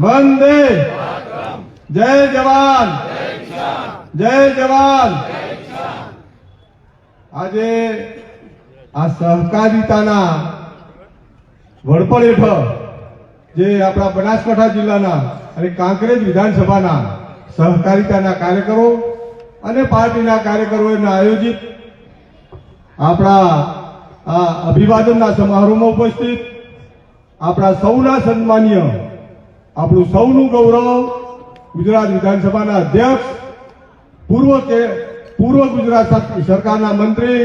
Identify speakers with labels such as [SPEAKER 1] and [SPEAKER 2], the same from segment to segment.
[SPEAKER 1] વંદે જય જવાન જય જવાન। આજે આ સહકારિતાના વડપણ હેઠળ જે આપણા બનાસકાંઠા જિલ્લાના અને કાંકરેજ વિધાનસભાના સહકારિતાના કાર્યકરો અને પાર્ટીના કાર્યકરોએ આયોજિત આપણા આ અભિવાદનના સમારોહમાં ઉપસ્થિત આપણા સૌના સન્માનીય આપણું સૌનું ગૌરવ ગુજરાત વિધાનસભાના અધ્યક્ષ પૂર્વ ગુજરાત સરકારના મંત્રી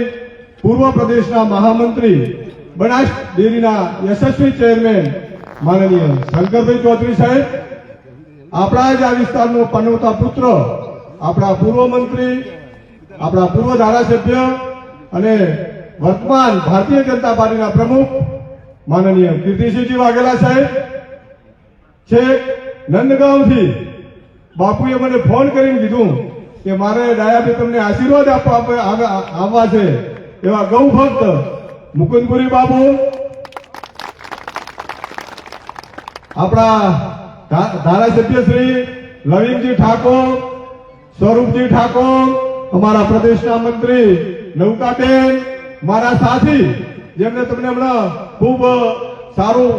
[SPEAKER 1] પૂર્વ પ્રદેશના મહામંત્રી બનાસ ડેરીના યશસ્વી ચેરમેન માનનીય શંકરભાઈ ચૌધરી સાહેબ, આપણા જ આ વિસ્તારનો પનોતા પુત્ર આપણા પૂર્વ મંત્રી આપણા પૂર્વ ધારાસભ્ય અને વર્તમાન ભારતીય જનતા પાર્ટીના પ્રમુખ માનનીય કીર્તિસિંહજી વાઘેલા સાહેબ, છેક નંદગાંવથી બાપુએ મને ફોન કરીને કીધું કે મારે ડાયાબે તમને આશીર્વાદ આવવા છે એવા ગૌ ભક્ત મુકુંદપુરી બાબુ, આપણા ધારાસભ્ય શ્રી લવિંગજી ઠાકોર, સ્વરૂપજી ઠાકોર, અમારા પ્રદેશના મંત્રી નૌકાબેન, મારા સાથી જેમને તમને હમણાં ખૂબ સારું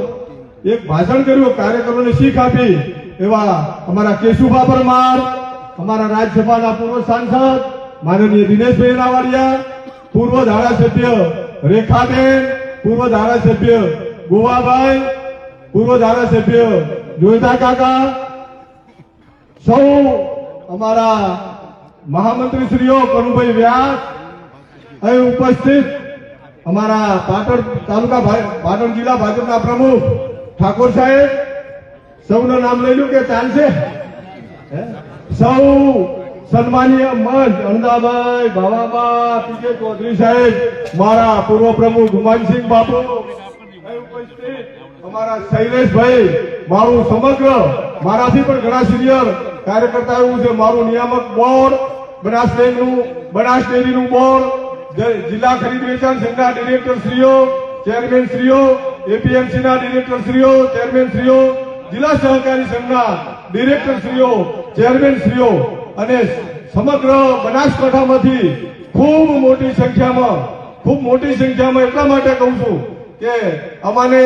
[SPEAKER 1] એક ભાષણ કર્યું, કાર્યકરોને શીખ આપી એવા અમારા કેશુભા પરમાર, અમારા રાજ્યસભાના પૂર્વ સાંસદ માનનીય દિનેશભાઈ નાવાડિયા, પૂર્વ ધારાસભ્ય રેખાબેન, પૂર્વ ધારાસભ્ય ગોવાભાઈ, પૂર્વ ધારાસભ્ય જોઈતા કાકા, સૌ અમારા મહામંત્રીશ્રીઓ કનુભાઈ વ્યાસ, અહીં ઉપસ્થિત અમારા પાટણ તાલુકા પાટણ જિલ્લા ભાજપના પ્રમુખ ઠાકોર સાહેબ, સૌનું નામ લઈ લું કે ચાલશે? સૌ સન્માનીય મંચ અણદાભાઈ, ભાવાબા, પીકે ચૌધરી સાહેબ, મારા પૂર્વ પ્રમુખ ગુમાનસિંહ બાપુ, ઉપસ્થિત અમારા શૈલેષભાઈ, મારું સમગ્ર મારાથી પણ ઘણા સિનિયર કાર્યકર્તા એવું છે, મારું નિયામક બોર્ડ બનાસ ડેરીનું બોર્ડ, જિલ્લા ખરીદ વેચાણ સંઘના ડિરેક્ટર શ્રીઓ, ચેરમેન શ્રીઓ, એપીએમસી ના ડિરેક્ટર શ્રીઓ, ચેરમેન શ્રીઓ, જિલ્લા સહકારી સંઘના ડિરેક્ટર શ્રીઓ, ચેરમેન શ્રીઓ અને સમગ્ર બનાસકાંઠામાંથી ખૂબ મોટી સંખ્યામાં એટલા માટે કહું છું કે અમાને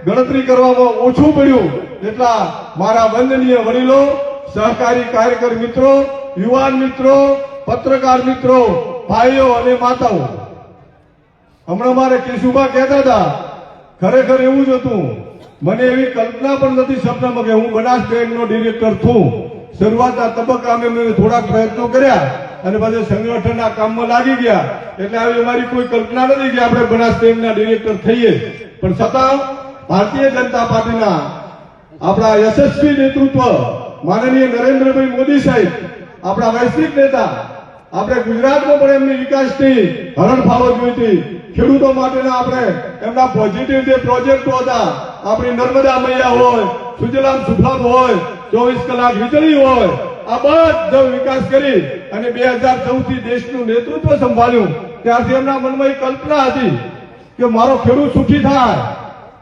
[SPEAKER 1] ગણતરી કરવામાં ઓછું પડ્યું એટલા મારા વંદનીય વડીલો, સહકારી કાર્યકર મિત્રો, યુવાન મિત્રો, પત્રકાર મિત્રો, ભાઈઓ અને માતાઓ, હમણાં મારે કેશુભા કહેતા હતા, ખરેખર એવું જ હતું, મને એવી કલ્પના પણ નથી સપનામાં કે હું બનાસ બેંકનો ડિરેક્ટર છું। શરૂઆતના તબક્કામાં મેં થોડાક પ્રયત્નો કર્યા અને પછી સંગઠનના કામમાં લાગી ગયા, એટલે આવી અમારી કોઈ કલ્પના નથી કે આપણે બનાસ બેંકના ડિરેક્ટર થઈએ, પણ છતાં ભારતીય જનતા પાર્ટીના આપણા યશસ્વી નેતૃત્વ માનનીય નરેન્દ્રભાઈ મોદી સાહેબ, આપણા વૈશ્વિક નેતા, આપણે ગુજરાતમાં પણ એમની વિકાસની હરણફાળો જોઈતી, ખેડૂતો માટેના આપણે એમના પોઝિટિવ જે પ્રોજેક્ટો હતા, આપણી નર્મદા મૈયા હોય, સુજલામ સુફલામ હોય, 24 કલાક વીજળી હોય, આ બધો વિકાસ કરી અને 2014 થી દેશનું નેતૃત્વ સંભાળ્યું, ત્યારથી એમના મનમાં એક કલ્પના હતી કે મારો ખેડૂત સુખી થાય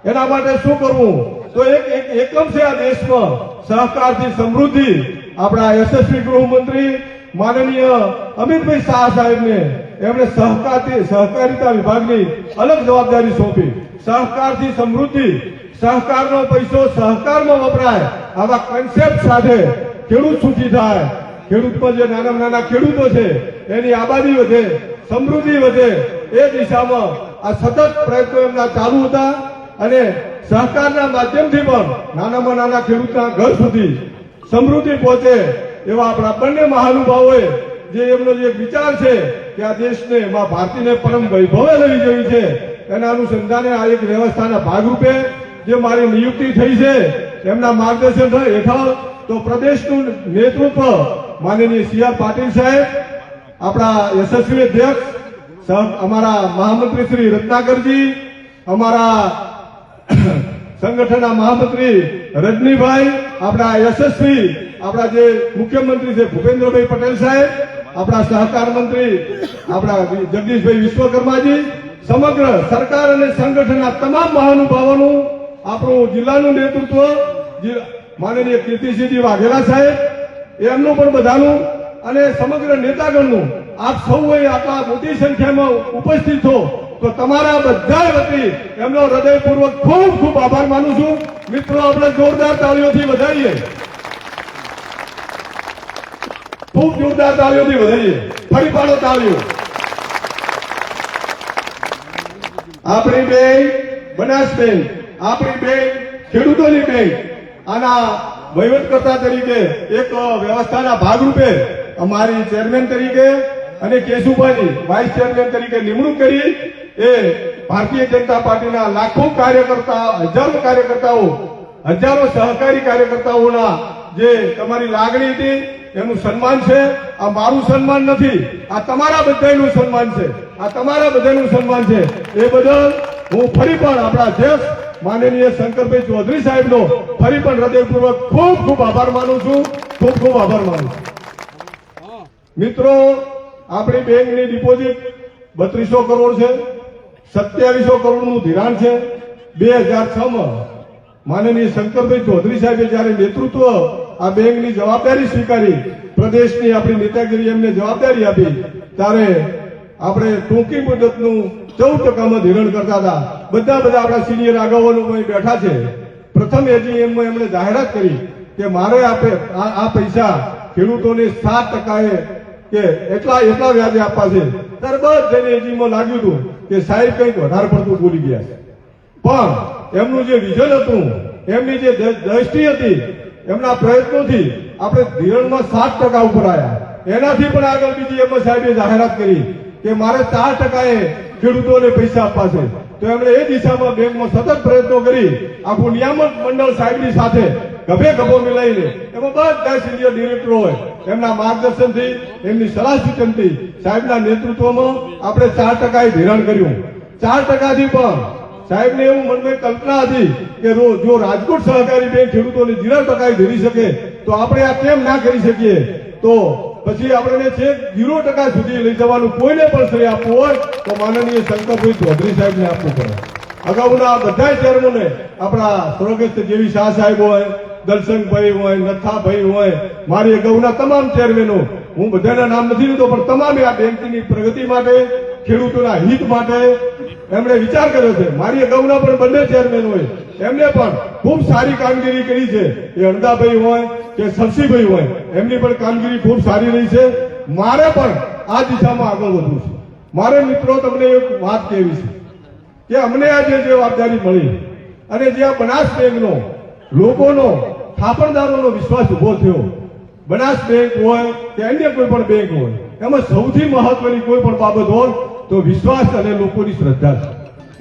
[SPEAKER 1] એના માટે શું કરવું, તો એક એકમ છે આ દેશમાં સહકારથી સમૃદ્ધિ। આપણા યશસ્વી ગૃહમંત્રી માનનીય અમિતભાઈ શાહ સાહેબને એમણે સહકારિતા વિભાગની અલગ જવાબદારી સોંપી। સહકારથી સમૃદ્ધિ, સહકારનો પૈસો સહકારમાં વપરાય, આવા કન્સેપ્ટ સાથે ખેડૂત સુખી થાય, ખેડૂતમાં જે નાના ખેડૂતો છે એની આબાદી વધે, સમૃદ્ધિ વધે, એ દિશામાં આ સતત પ્રયત્નો એમના ચાલુ હતા અને સહકારના માધ્યમથી પણ નાનામાં નાના ખેડૂતના ઘર સુધી સમૃદ્ધિ પહોંચે એવા આપણા બંને મહાનુભાવોએ જે એમનો જે વિચાર છે કે આ દેશને ભારતીને પરમ વૈભવે લઈ જવી છે, એના અનુસંધાને આ એક વ્યવસ્થાના ભાગરૂપે જે મારી નિયુક્તિ થઈ છે એમના માર્ગદર્શન હેઠળ તો પ્રદેશનું નેતૃત્વ માનનીય સી.આર. પાટીલ સાહેબ, આપણા યશસ્વી અધ્યક્ષ અમારા મહામંત્રી શ્રી રત્નાકરજી, અમારા સંગઠનના મહામંત્રી રજનીભાઈ, આપણા યશસ્વી આપણા જે મુખ્યમંત્રી છે ભૂપેન્દ્રભાઈ પટેલ સાહેબ, આપણા સહકાર મંત્રી આપણા જગદીશભાઈ વિશ્વકર્માજી, સમગ્ર સરકાર અને સંગઠનના તમામ મહાનુભાવોનું આપણું જિલ્લાનું નેતૃત્વ માનનીય કીર્તિસિંહજી વાઘેલા સાહેબ એમનું પણ બધાનું અને સમગ્ર નેતાગણનું આપ સૌએ આટલા મોટી સંખ્યામાં ઉપસ્થિત છો તો તમારા બધા વતી એમનો હૃદયપૂર્વક ખૂબ ખૂબ આભાર માનું છું. મિત્રો, આપણે જોરદાર તાળીઓથી વધારીએ, ખૂબ જોરદાર તાળીઓથી વધારીએ. ફરી પાડો તાળીઓ. આપણી બેંક બનાસ બેંક, આપણી બેંક ખેડૂતોની બેંક, આના વહીવટકર્તા તરીકે એક વ્યવસ્થાના ભાગરૂપે અમારી ચેરમેન તરીકે અને કેશુભાઈની વાઇસ ચેરમેન તરીકે નિમણૂક કરી એ ભારતીય જનતા પાર્ટીના લાખો કાર્યકર્તા, હજારો કાર્યકર્તાઓ, હજારો સહકારી કાર્યકર્તાઓના જે તમારી લાગણી હતી એનું સન્માન છે. આ મારું સન્માન નથી, આ તમારા બધાનું સન્માન છે, આ તમારા બધાનું સન્માન છે. એ બદલ હું ફરી પણ આપણા અધ્યક્ષ માનનીય શંકરભાઈ ચૌધરી સાહેબનો ફરી પણ હૃદયપૂર્વક ખૂબ ખૂબ આભાર માનું છું, ખૂબ ખૂબ આભાર માનું છું. મિત્રો, આપણી બેંકની ડિપોઝિટ 3200 કરોડ છે, 2700 કરોડનું ધિરાણ છે. 2006માં માનનીય શંકરભાઈ ચૌધરી સાહેબે જયારે નેતૃત્વ આ બેંકની જવાબદારી સ્વીકારી, પ્રદેશની આપણી નેતાગીરી એમને જવાબદારી આપી, ત્યારે આપણે ટૂંકી મુદતનું 14% ધિરાણ કરતા હતા. બધા આપણા સિનિયર આગેવાનો બેઠા છે. પ્રથમ એજીએમમાં એમણે જાહેરાત કરી કે મારે આ પૈસા ખેડૂતોને 7% કે એટલા વ્યાજે આપવા છે. ત્યારે બધાને એજીમાં લાગ્યું હતું કે સાહેબ કંઈક વધારે પડતું બોલી ગયા છે. પણ એમનું જે વિઝન હતું, એમની જે દ્રષ્ટિ હતી, એમના પ્રયત્નોથી આપણે ધિરાણમાં 7% ઉપર આવ્યા. એનાથી પણ આગળ બીજી એમ સાહેબે જાહેરાત કરી કે મારે 4% ખેડૂતોને પૈસા આપવા છે. તો એમણે એ દિશામાં બેંકમાં સતત પ્રયત્નો કરી આખું નિયામક મંડળ સાહેબની સાથે ગભે ગભો મિલાઈને એમાં બધા સિનિયર ડિરેક્ટરો હોય એમના માર્ગદર્શનથી, એમની સલાહ સૂચનથી, સાહેબના નેતૃત્વમાં આપણે 4% ધિરાણ કર્યું. 4%થી પણ સાહેબને એવું મનમાં કલ્પના હતી કે જો રાજકોટ સહકારી બેંક ખેડૂતોને 0% ધીરી શકે તો આપણે આ કેમ ના કરી શકીએ. તો પછી આપણે છેક 0% સુધી લઈ જવાનું, કોઈને પણ શ્રેય આપવું હોય તો માનનીય શંકરભાઈ ચૌધરી સાહેબને આપવું પડે. અગાઉના બધા ચેરમેનોને આપણા સ્વર્ગસ્થ જેવી શાહ સાહેબ હોય, દલસંગભાઈ હોય, નથાભાઈ હોય, મારી અગાઉના તમામ ચેરમેનો, હું બધાના નામ નથી લીધો પણ તમામે આ બેંકની પ્રગતિ માટે, ખેડૂતોના હિત માટે એમણે વિચાર કર્યો છે. મારી અગાઉના પણ બંને ચેરમેન હોય એમને પણ ખૂબ સારી કામગીરી કરી છે. એ અણદાભાઈ હોય કે શમશીભાઈ હોય, એમની પણ કામગીરી ખૂબ સારી રહી છે. મારે પણ આ દિશામાં આગળ વધવું છે. મારે મિત્રો તમને એક વાત કહેવી છે કે અમને આ જે જવાબદારી મળી અને જે આ બનાસ બેંકનો લોકોનો, થાપણદારોનો વિશ્વાસ ઉભો થયો, બનાસ બેંક હોય કે અન્ય કોઈ પણ બેંક હોય, એમાં સૌથી મહત્વની કોઈ પણ બાબત હોય તો વિશ્વાસ અને લોકોની શ્રદ્ધા છે.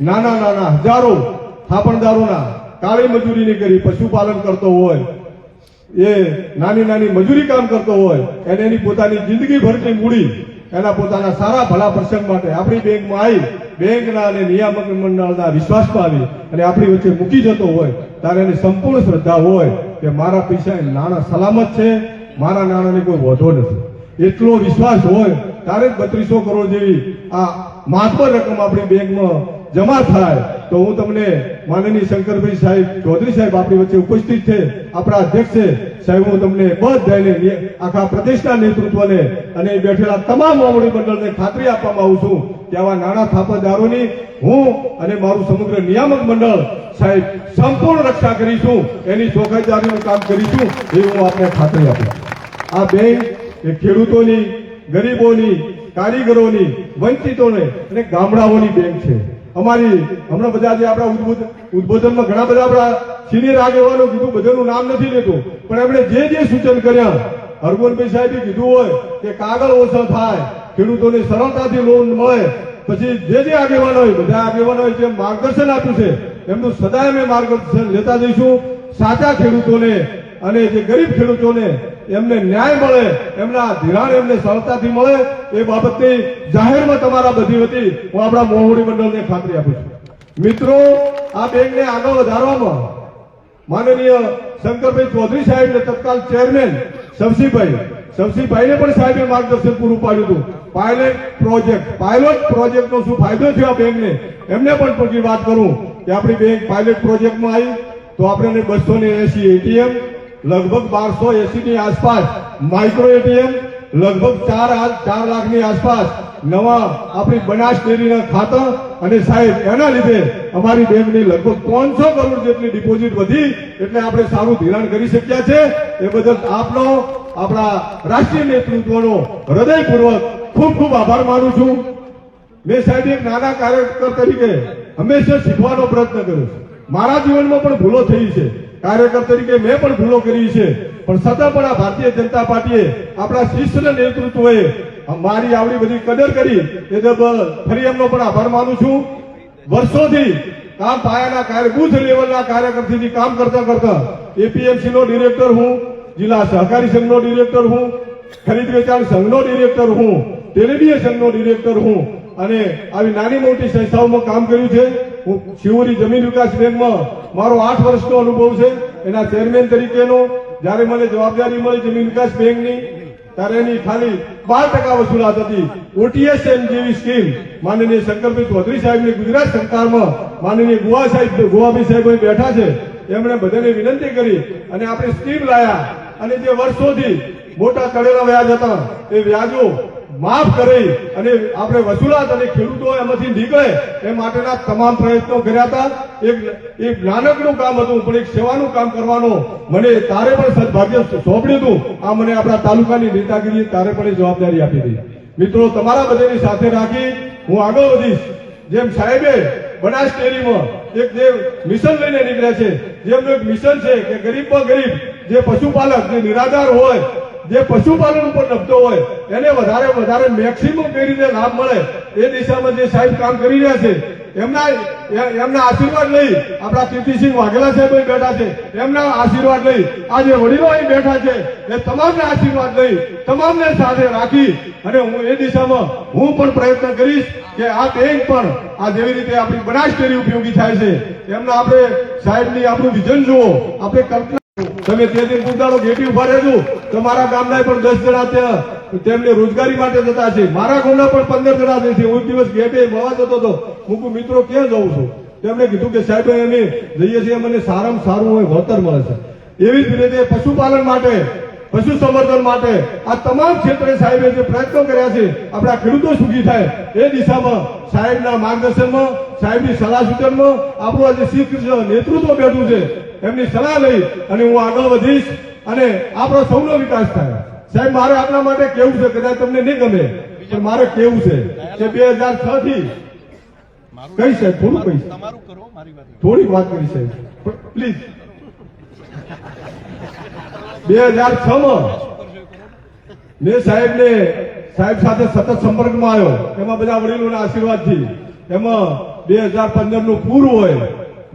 [SPEAKER 1] નાના હજારો થાપણદારોના કાળી મજૂરીની કરી, પશુપાલન કરતો હોય, એ નાની મજૂરી કામ કરતો હોય, એને એની પોતાની જિંદગી ભરની મૂડી એના પોતાના સારા ભલા પ્રસંગ માટે આપણી બેંકમાં આવી, બેંકના અને નિયામક મંડળના વિશ્વાસમાં આવી અને આપણી વચ્ચે મૂકી જતો હોય ત્યારે એની સંપૂર્ણ શ્રદ્ધા હોય કે મારા પૈસા નાણાં સલામત છે, મારા નાણાંને કોઈ વધો નથી. એટલો વિશ્વાસ હોય ત્યારે જ 3200 કરોડ જેવી આ મહત્વની રકમ આપણી બેંકમાં જમા થાય. તો હું તમને માનનીય શંકરભાઈ સાહેબ ચૌધરી સાહેબ આપણી વચ્ચે ઉપસ્થિત છે, આપણા અધ્યક્ષ છે સાહેબ, હું તમને બધાને આખા પ્રદેશના નેતૃત્વને અને બેઠેલા તમામ મોવડી મંડળને ખાતરી આપવામાં આવું છું કે આવા નાના થાપણદારોની હું અને મારું સમગ્ર નિયામક મંડળ સાહેબ સંપૂર્ણ રક્ષા કરીશું, એની ચોકસાઈનું કામ કરીશું, એ હું આપને ખાતરી આપું. આ બેંક એ ખેડૂતોની, ગરીબોની, કારીગરોની, વંચિતોને અને ગામડાઓની બેંક છે. અમારી હમણાં બધા જે આપણા ઉદ્બોધનમાં ઘણા બધા આપણા સિનિયર આગેવાનો કીધું, બધાનું નામ નથી લેતું, પણ એમણે જે સૂચન કર્યા, હરગોનભાઈ સાહેબે કીધું હોય કે કાગળ ઓછો થાય, ખેડૂતોને સરળતાથી લોન મળે, પછી જે આગેવાનો હોય, બધા આગેવાનોએ જે માર્ગદર્શન આપ્યું છે એમનું સદાય અમે માર્ગદર્શન લેતા જઈશું. સાચા ખેડૂતોને અને જે ગરીબ ખેડૂતોને એમને ન્યાય મળે, એમના ધિરાણ એમને સરળતાથી મળે, એ બાબતની જાહેરમાં તમારા બધી વતી હું આપણા મોવડી મંડળને ખાતરી આપું છું. મિત્રો, આ બેંકને આગળ વધારવામાં માનનીય શંકરભાઈ ચૌધરી સાહેબને તત્કાલ ચેરમેન શમશીભાઈને પણ સાહેબે માર્ગદર્શન પૂરું પાડ્યું હતું. પાયલોટ પ્રોજેક્ટનો શું ફાયદો થયો આ બેંકને, એમને પણ પછી વાત કરું કે આપણી બેંક પાયલોટ પ્રોજેક્ટમાં આવી તો આપણે 280 એટીએમ, લગભગ 1280 ની આસપાસ માઇક્રો એટીએમ, લગભગ 4 લાખની આસપાસ નવા આપણી બનાસ ડેરીના ખાતા, અને સાહેબ એના લીધે અમારી બેંકની લગભગ 300 કરોડ જેટલી ડિપોઝિટ વધી, એટલે આપણે સારું ધિરાણ કરી શક્યા છે. એ બદલ આપનો, આપણા રાષ્ટ્રીય નેતૃત્વનો હૃદયપૂર્વક ખૂબ ખૂબ આભાર માનું છું. મેં સાહેબ એક નાના કાર્યકર તરીકે હંમેશા શીખવાનો પ્રયત્ન કર્યો છે. મારા જીવનમાં પણ ભૂલો થઈ છે, કાર્યકર તરીકે મેં પણ ભૂલો કરી છે, પણ છતાં પણ આ ભારતીય જનતા પાર્ટીએ, આપણા શિસ્ત નેતૃત્વએ મારી આવડી બધી કદર કરી, એ બદલ ફરી એમનો પણ આભાર માનું છું. વર્ષોથી કામ પાયાના કાર્ય, બુથ લેવલના કાર્યકર્તાથી કામ કરતા કરતા એપીએમસી નો ડિરેક્ટર હું, જિલ્લા સહકારી સંઘનો ડિરેક્ટર હું, ખરીદ વેચાણ સંઘનો ડિરેક્ટર હું, તેલીબીયા સંઘનો ડિરેક્ટર હું, અને આવી નાની મોટી સંસ્થાઓમાં કામ કર્યું છે. હું શિવોરી જમીન વિકાસ બેંકમાં મારો 8 વર્ષનો અનુભવ છે, એના ચેરમેન તરીકેનો. જ્યારે મને જવાબદારી મળી જમીન વિકાસ બેંકની, ત્યારે એની ખાલી 12% વસૂલાત હતી. ઓટીએસએમ જેવી સ્કીમ માનનીય શંકરભાઈ ચૌધરી સાહેબની ગુજરાત સરકારમાં માનનીય ગુવાભાઈ સાહેબ અહીં બેઠા છે, એમણે બધાને વિનંતી કરી અને આપણે સ્કીમ લાયા, અને જે વર્ષોથી મોટા ચડેલા વ્યાજ હતા એ વ્યાજો માફ કરી અને આપણે વસૂલાત અને ખેડૂતો એમાંથી નીકળે એ માટેના તમામ પ્રયત્નો કર્યા હતા. એક નાનકડું કામ હતું, પણ એક સેવાનું કામ કરવાનો મને તારે પણ સદભાગ્ય સોંપ્યું હતું. આ મને આપણા તાલુકાની નેતાગીરી તારે પણ જવાબદારી આપી હતી. મિત્રો, તમારા બધાની સાથે રાખી હું આગળ વધીશ. જેમ સાહેબે બનાસ ડેરીમાં એક જે મિશન લઈને નીકળ્યા છે, જેમનું એક મિશન છે કે ગરીબમાં ગરીબ જે પશુપાલક, જે નિરાધાર હોય, જે પશુપાલન ઉપર નભતો હોય, એને વધારે મેક્સિમમ કઈ રીતે લાભ મળે એ દિશામાં જે સાહેબ કામ કરી રહ્યા છે, એમના આશીર્વાદ લઈ આપણા કીર્તિસિંહ વાઘેલા સાહેબ અહીં બેઠા છે, એમના આશીર્વાદ લઈ આ જે વડીલો અહીં બેઠા છે એ તમામને આશીર્વાદ લઈ તમામને સાથે રાખી અને હું એ દિશામાં હું પણ પ્રયત્ન કરીશ કે આ બેંક પણ આ જેવી રીતે આપણી બનાસ ડેરી ઉપયોગી થાય છે, એમના આપણે સાહેબની આપણું વિઝન જુઓ, આપણે કલ્પના. તમે તે દિન પૂછાડો ગેટી ઉભા રહેજો, તમારા ગામના પણ 10 જણા ત્યાં તેમને રોજગારી માટે જતા છે, મારા ગામના પણ 15 જણા છે. હું દિવસ ગેટે મળવા જતો હતો, હું મિત્રો ક્યાં જઉં છું? તેમણે કીધું કે સાહેબ અમે જઈએ છીએ, મને સારામાં સારું હોય વળતર મળે છે. એવી જ રીતે પશુપાલન માટે, પશુ સંવર્ધન માટે આ તમામ ક્ષેત્રે સાહેબે જે પ્રયત્નો કર્યા છે, આપણા ખેડૂતો સુખી થાય એ દિશામાં સાહેબના માર્ગદર્શનમાં, સાહેબની સલાહ સૂચનમાં આપણું આજે શ્રીકૃષ્ણ નેતૃત્વ બેઠું છે, એમની સલાહ લઈ અને હું આગળ વધીશ અને આપણો સૌનો વિકાસ થાય. સાહેબ, મારે આપના માટે કેવું છે, કદાચ તમને નહીં ગમે પણ મારે કેવું છે કે 2006 થી કઈ સાહેબ થોડું કઈ થોડીક વાત કરી સાહેબ પ્લીઝ. 2006 મેં સાહેબ સાથે સતત સંપર્કમાં આવ્યો, એમાં બધા વડીલોના આશીર્વાદથી. એમાં 2015 નું પૂરું હોય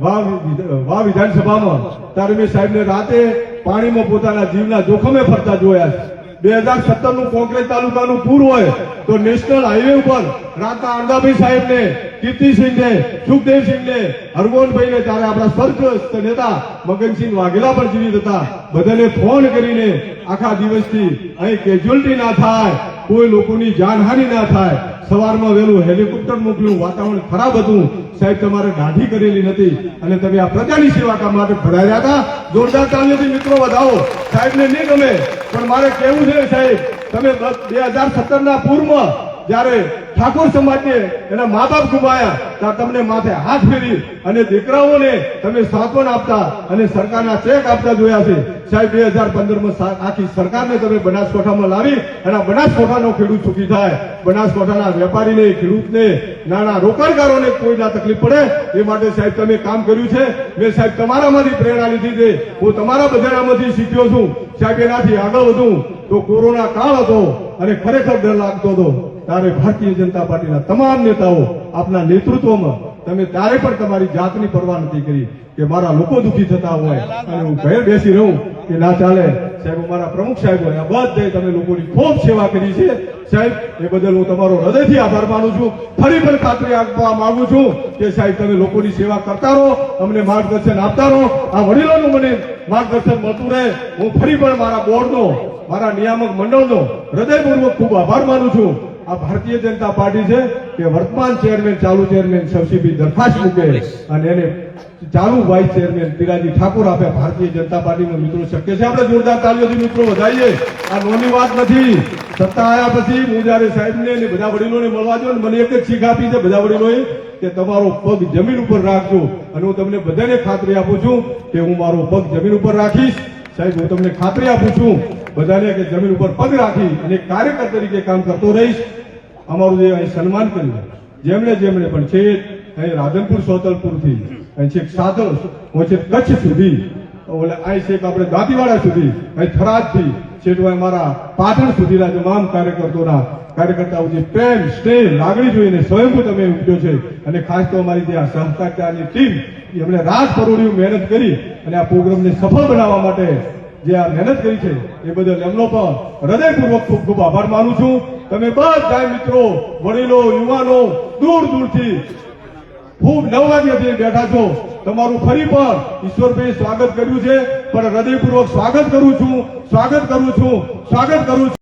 [SPEAKER 1] વાવ વિધાનસભામાં, ત્યારે મેં સાહેબને રાતે પાણીમાં પોતાના જીવના જોખમે ફરતા જોયા છે. 2017 નું કોંકરેજ તાલુકાનું પૂર હોય તો નેશનલ હાઈવે ઉપર રાતના આંદાભાઈ સાહેબને, કીર્તિસિંહને, સુખદેવસિંહને, હરગોનભાઈને, ત્યારે આપણા સ્વર્ગસ્થ નેતા મગનસિંહ વાઘેલા પણ જીવિત હતા, બધાને ફોન કરીને આખા દિવસથી અહીં કેઝ્યુઅલ્ટી ના થાય, કોઈ લોકોની જાનહાનિ ના થાય, સવારમાં વહેલું હેલિકોપ્ટર મોકલ્યું, વાતાવરણ ખરાબ હતું. સાહેબ, તમારે દાઢી કરેલી નથી અને તમે આ પ્રજાની સેવા કામ માટે ભરાયા હતા. જોરદાર તાલીઓથી મિત્રો વધાવો. સાહેબને નહીં ગમે પણ મારે કેવું છે સાહેબ, તમે 2017 ના પૂરમાં જયારે ઠાકોર સમાજને એના મા બાપ ગુમાયા, ત્યાં તમને માથે હાથ ફેરી અને દીકરાઓને તમે સાંત્વન આપતા અને સરકારના ચેક આપતા જોયા છે. સાહેબ, 2015માં આખી સરકારને તમે બનાસકાંઠામાં લાવી અને બનાસકાંઠાનો ખેડૂત સુખી થાય, બનાસકાંઠાના વેપારીને, ખેડૂતને, નાના રોકાણકારોને કોઈ ના તકલીફ પડે એ માટે સાહેબ તમે કામ કર્યું છે. મેં સાહેબ તમારામાંથી પ્રેરણા લીધી છે, હું તમારા બધામાંથી શીખ્યો છું. સાહેબ, એનાથી આગળ વધું તો કોરોના કાળ હતો અને ખરેખર ડર લાગતો હતો, ત્યારે ભારતીય જનતા પાર્ટીના તમામ નેતાઓ આપના નેતૃત્વમાં તમે ત્યારે પણ તમારી જાતની પરવા નથી કરી કે મારા લોકો દુઃખી થતા હોય અને હું ઘરે બેસી રહું કે ના ચાલે. સાહેબ, અમારા પ્રમુખ સાહેબ હોય આ બધે તમે લોકોની ખૂબ સેવા કરી છે. સાહેબ, એ બદલ હું તમારો હૃદયથી આભાર માનું છું. ફરી પણ ખાતરી આપવા માંગુ છું કે સાહેબ તમે લોકોની સેવા કરતા રહો, અમને માર્ગદર્શન આપતા રહો, આ વડીલોનું મને માર્ગદર્શન મળતું રહે. હું ફરી પણ મારા બોર્ડનો, મારા નિયામક મંડળનો હૃદયપૂર્વક ખૂબ આભાર માનું છું. આ ભારતીય જનતા પાર્ટી છે, કે વર્તમાન ચેરમેન ચાલુ ચેરમેન શવસીભાઈ દરખાસ્ત મૂકે અને એને ચાલુ વાઇસ ચેરમેન પિરાજી ઠાકોર આપે. ભારતીય જનતા પાર્ટીના મિત્રો શક્ય છે. આપણે જોરદાર તાળીઓથી મિત્રો વધારીએ. આ નોની વાત નથી. સત્તા આવ્યા પછી હું જયારે સાહેબને અને બધા વડીલોને મળવા જો મને એક જ શીખ આપી છે બધા વડીલોએ કે તમારો પગ જમીન ઉપર રાખજો. અને હું તમને બધાને ખાતરી આપું છું કે હું મારો પગ જમીન ઉપર રાખીશ. સાહેબ હું તમને ખાતરી આપું છું બધાને કે જમીન ઉપર પગ રાખી અને કાર્યકર તરીકે કામ કરતો રહીશ. અમારું જે અહીં સન્માન કર્યું જેમણે જેમણે પણ છે અહીં રાધનપુર સોતલપુરથી અહીં છેક સાધલ છે કચ્છ સુધી ઓલે અહીં છેક આપણે દાંતીવાડા સુધી અહીં થરાદથી છેટવા મારા પાટણ સુધીના તમામ કાર્યકર્તાઓ જે પ્રેમ સ્નેહ લાગણી જોઈને સ્વયંભૂ તમે ઉપજો છે. અને ખાસ તો અમારી જે આ સહકારની ટીમ એમણે રાત પરોઢિયું મહેનત કરી અને આ પ્રોગ્રામને સફળ બનાવવા માટે જે આ મહેનત કરી છે એ બદલ એમનો પણ હૃદયપૂર્વક ખૂબ ખૂબ આભાર માનું છું. તમે બધા મિત્રો વડીલો યુવાનો દૂર દૂરથી ખૂબ 9 વાગ્યાથી બેઠા છો. તમારું ફરી પણ ઈશ્વરભાઈ સ્વાગત કર્યું છે પણ હૃદયપૂર્વક સ્વાગત કરું છું.